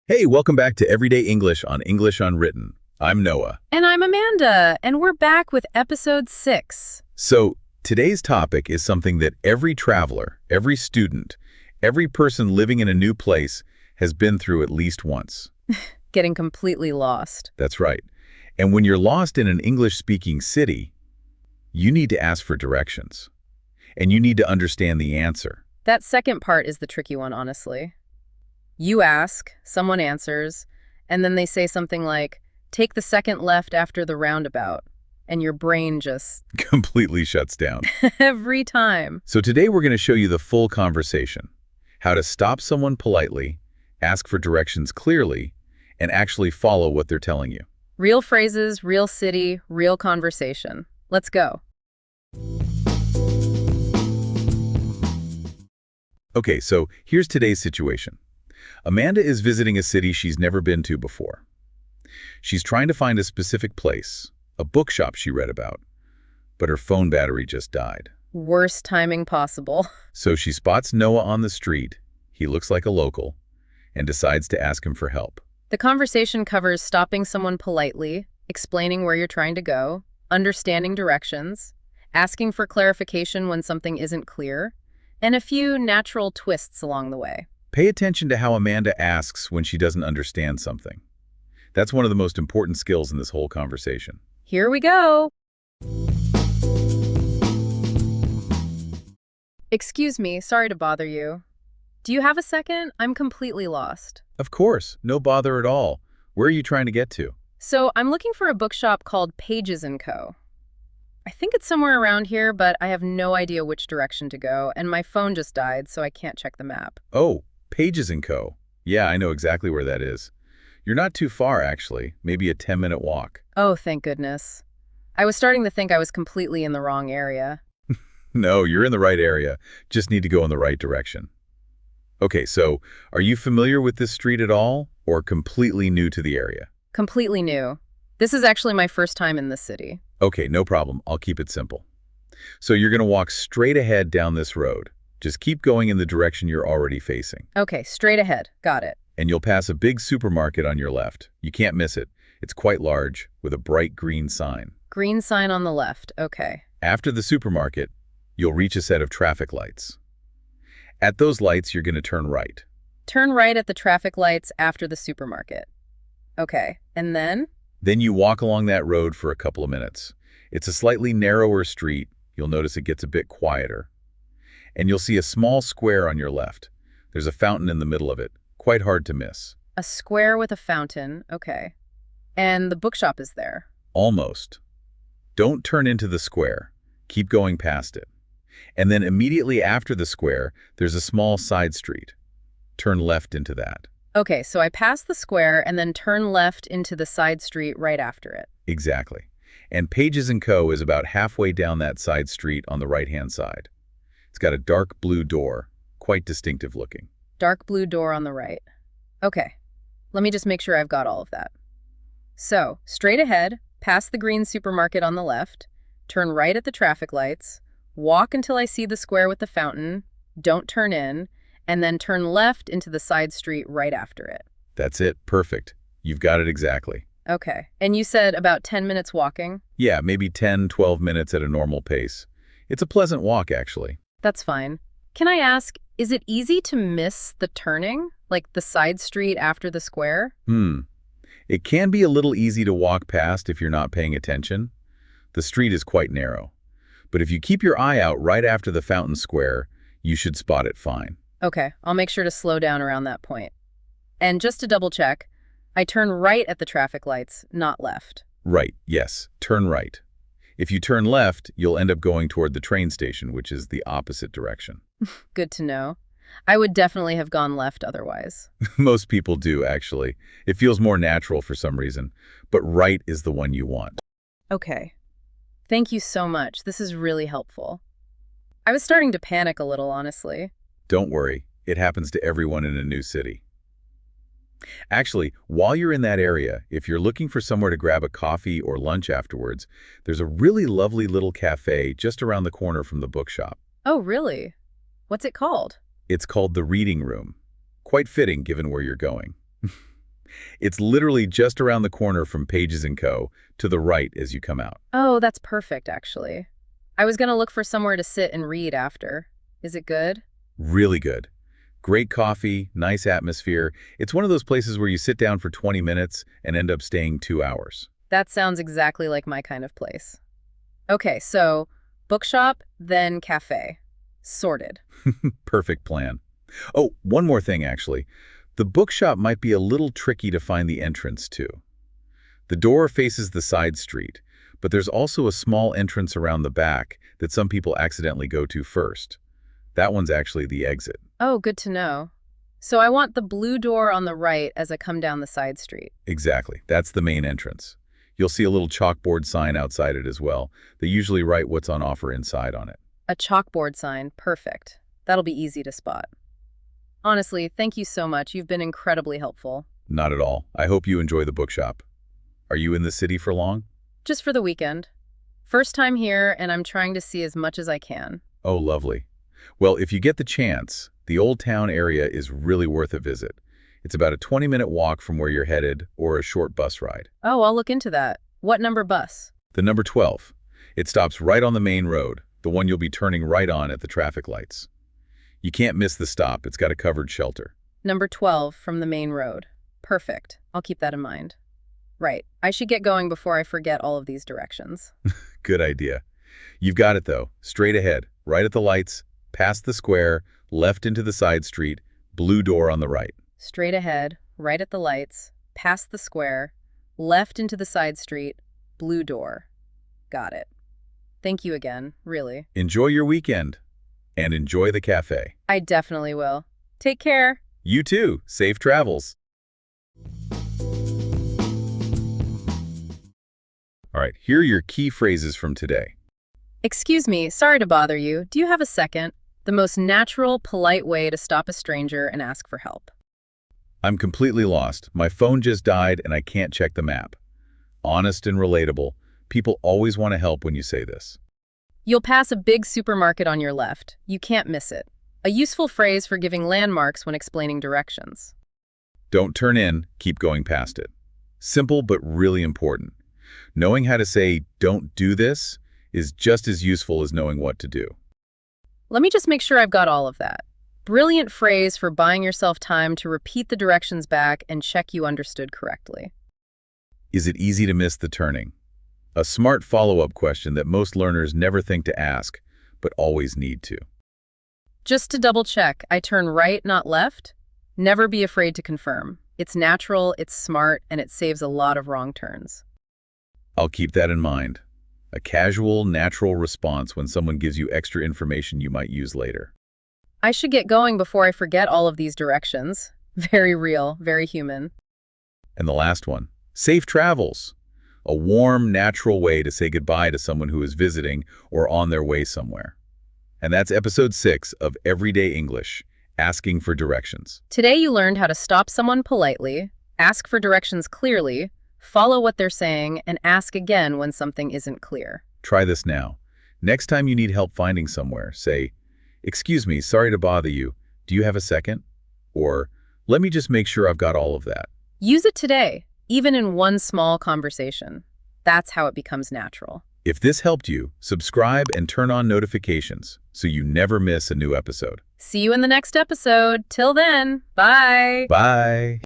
Hey, welcome back to Everyday English on English Unwritten. I'm Noah. And I'm Amanda, and we're back with episode 6. So, today's topic is something that every traveler, every student, every person living in a new place has been through at least once. Getting completely lost. That's right. And when you're lost in an English-speaking city, you need to ask for directions. And you need to understand the answer. That second part is the tricky one, honestly. You ask, someone answers, and then they say something like, take the second left after the roundabout, and your brain just Completely shuts down. every time. So today we're going to show you the full conversation, how to stop someone politely, ask for directions clearly, and actually follow what they're telling you. Real phrases, real city, real conversation. Let's go. Okay, so here's today's situation. Amanda is visiting a city she's never been to before. She's trying to find a specific place, a bookshop she read about, but her phone battery just died. Worst timing possible. So she spots Noah on the street. He looks like a local, and decides to ask him for help. The conversation covers stopping someone politely, explaining where you're trying to go, understanding directions, asking for clarification when something isn't clear, and a few natural twists along the way. Pay attention to how Amanda asks when she doesn't understand something. That's one of the most important skills in this whole conversation. Here we go. Excuse me, sorry to bother you. Do you have a second? I'm completely lost. Of course, no bother at all. Where are you trying to get to? So I'm looking for a bookshop called Pages & Co. I think it's somewhere around here, but I have no idea which direction to go, and my phone just died, so I can't check the map. Oh, Pages & Co. Yeah, I know exactly where that is. You're not too far, actually. Maybe a 10-minute walk. Oh, thank goodness. I was starting to think I was completely in the wrong area. No, you're in the right area. Just need to go in the right direction. Okay, so are you familiar with this street at all, or completely new to the area? Completely new. This is actually my first time in this city. Okay, no problem. I'll keep it simple. So you're going to walk straight ahead down this road. Just keep going in the direction you're already facing. Okay, straight ahead. Got it. And you'll pass a big supermarket on your left. You can't miss it. It's quite large, with a bright green sign. Green sign on the left. Okay. After the supermarket, you'll reach a set of traffic lights. At those lights, you're going to turn right. Turn right at the traffic lights after the supermarket. Okay, and then? Then you walk along that road for a couple of minutes. It's a slightly narrower street. You'll notice it gets a bit quieter. And you'll see a small square on your left. There's a fountain in the middle of it. Quite hard to miss. A square with a fountain. Okay. And the bookshop is there. Almost. Don't turn into the square. Keep going past it. And then immediately after the square, there's a small side street. Turn left into that. Okay, so I pass the square and then turn left into the side street right after it. Exactly. And Pages & Co. is about halfway down that side street on the right-hand side. It's got a dark blue door, quite distinctive looking. Dark blue door on the right. Okay, let me just make sure I've got all of that. So, straight ahead, past the green supermarket on the left, turn right at the traffic lights, walk until I see the square with the fountain, don't turn in, and then turn left into the side street right after it. That's it. Perfect. You've got it exactly. Okay, and you said about 10 minutes walking? Yeah, maybe 10, 12 minutes at a normal pace. It's a pleasant walk, actually. That's fine. Can I ask, is it easy to miss the turning, like the side street after the square? It can be a little easy to walk past if you're not paying attention. The street is quite narrow. But if you keep your eye out right after the fountain square, you should spot it fine. Okay, I'll make sure to slow down around that point. And just to double check, I turn right at the traffic lights, not left. Right, yes. Turn right. If you turn left, you'll end up going toward the train station, which is the opposite direction. Good to know. I would definitely have gone left otherwise. Most people do, actually. It feels more natural for some reason, but right is the one you want. Okay. Thank you so much. This is really helpful. I was starting to panic a little, honestly. Don't worry, it happens to everyone in a new city. Actually, while you're in that area, if you're looking for somewhere to grab a coffee or lunch afterwards, there's a really lovely little cafe just around the corner from the bookshop. Oh, really? What's it called? It's called the Reading Room. Quite fitting given where you're going. It's literally just around the corner from Pages & Co. to the right as you come out. Oh, that's perfect, actually. I was gonna look for somewhere to sit and read after. Is it good? Really good. Great coffee, nice atmosphere. It's one of those places where you sit down for 20 minutes and end up staying 2 hours. That sounds exactly like my kind of place. Okay, so bookshop, then cafe. Sorted. Perfect plan. Oh, one more thing, actually. The bookshop might be a little tricky to find the entrance to. The door faces the side street, but there's also a small entrance around the back that some people accidentally go to first. That one's actually the exit. Oh, good to know. So I want the blue door on the right as I come down the side street. Exactly. That's the main entrance. You'll see a little chalkboard sign outside it as well. They usually write what's on offer inside on it. A chalkboard sign, perfect. That'll be easy to spot. Honestly, thank you so much. You've been incredibly helpful. Not at all. I hope you enjoy the bookshop. Are you in the city for long? Just for the weekend. First time here, and I'm trying to see as much as I can. Oh, lovely. Well, if you get the chance, the Old Town area is really worth a visit. It's about a 20-minute walk from where you're headed, or a short bus ride. Oh, I'll look into that. What number bus? The number 12. It stops right on the main road, the one you'll be turning right on at the traffic lights. You can't miss the stop. It's got a covered shelter. Number 12 from the main road. Perfect. I'll keep that in mind. Right. I should get going before I forget all of these directions. Good idea. You've got it, though. Straight ahead, right at the lights, past the square, left into the side street, blue door on the right. Straight ahead, right at the lights, past the square, left into the side street, blue door. Got it. Thank you again, really. Enjoy your weekend. And enjoy the cafe. I definitely will. Take care. You too. Safe travels. All right, here are your key phrases from today. Excuse me, sorry to bother you. Do you have a second? The most natural, polite way to stop a stranger and ask for help. I'm completely lost. My phone just died and I can't check the map. Honest and relatable. People always want to help when you say this. You'll pass a big supermarket on your left. You can't miss it. A useful phrase for giving landmarks when explaining directions. Don't turn in, keep going past it. Simple but really important. Knowing how to say, don't do this, is just as useful as knowing what to do. Let me just make sure I've got all of that. Brilliant phrase for buying yourself time to repeat the directions back and check you understood correctly. Is it easy to miss the turning? A smart follow-up question that most learners never think to ask, but always need to. Just to double check, I turn right, not left? Never be afraid to confirm. It's natural, it's smart, and it saves a lot of wrong turns. I'll keep that in mind. A casual, natural response when someone gives you extra information you might use later. I should get going before I forget all of these directions. Very real, very human. And the last one, safe travels. A warm, natural way to say goodbye to someone who is visiting or on their way somewhere. And that's episode 6 of Everyday English, Asking for Directions. Today you learned how to stop someone politely, ask for directions clearly, follow what they're saying, and ask again when something isn't clear. Try this now. Next time you need help finding somewhere, say, "Excuse me, sorry to bother you. Do you have a second?" Or, "Let me just make sure I've got all of that." Use it today, even in one small conversation. That's how it becomes natural. If this helped you, subscribe and turn on notifications so you never miss a new episode. See you in the next episode. Till then, bye. Bye.